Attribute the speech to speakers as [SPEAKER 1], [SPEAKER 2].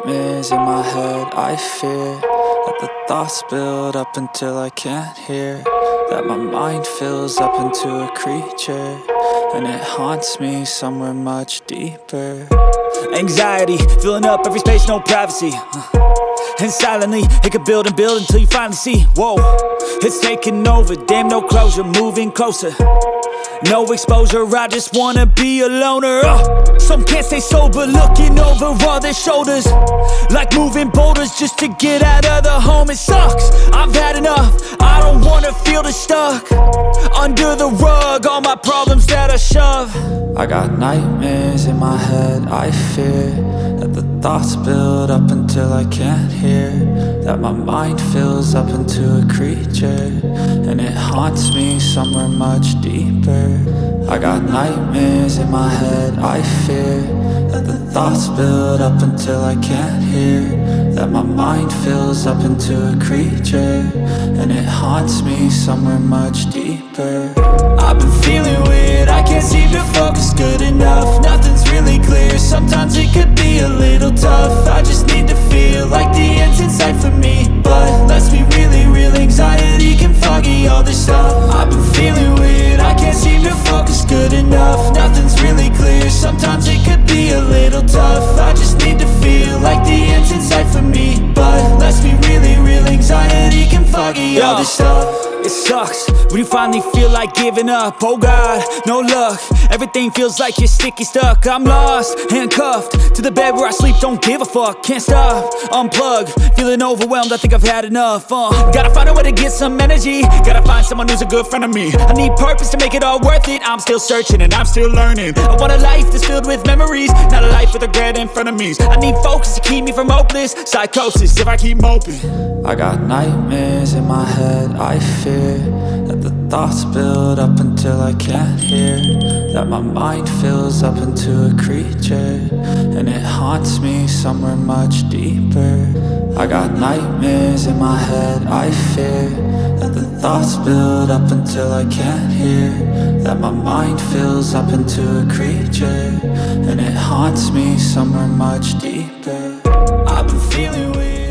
[SPEAKER 1] nightmares in my head, I fear that the thoughts build up until I can't hear, that my mind fills up into a creature, and it haunts me somewhere much deeper. Anxiety, filling up every space, no privacy. And silently, it could build and build until you finally see, whoa, it's taking over, damn, no closure, moving closer. No exposure, I just wanna be a loner. Some can't stay sober, looking over all their shoulders, like moving boulders just to get out of the home. It sucks, I've had enough, I don't wanna feel the stuck under the rug, all my problems that I shove. I got nightmares in my head, I fear that the thoughts build up until I can't hear, that my mind fills up into a creature, and it haunts me somewhere much deeper. I got nightmares in my head, I fear that the thoughts build up until I can't hear, that my mind fills up into a creature, and it haunts me somewhere much deeper. I've been feeling weird, I can't seem to focus good enough, nothing's really clear, sometimes it could be a little tough. I just need to feel like the end's in sight for me, but let's be really real, anxiety can foggy all this stuff. I've been feeling weird, I can't seem to focus good enough, nothing's really clear, sometimes it could be a little tough. I just need to feel like the end's in sight for me, but let's be really real, anxiety can foggy all this stuff. It sucks when you finally feel like giving up. Oh God, no luck, everything feels like you're sticky stuck. I'm lost, handcuffed to the bed where I sleep, don't give a fuck. Can't stop, unplug, feeling overwhelmed, I think I've had enough. Gotta find a way to get some energy, gotta find someone who's a good friend of me. I need purpose to make it all worth it, I'm still searching and I'm still learning. I want a life that's filled with memories, not a life with regret in front of me. I need focus to keep me from hopeless psychosis if I keep moping. I got nightmares in my head, I fear that the thoughts build up until I can't hear, that my mind fills up into a creature, and it haunts me somewhere much deeper. I got nightmares in my head, I fear that the thoughts build up until I can't hear, that my mind fills up into a creature, and it haunts me somewhere much deeper. I've been feeling weird.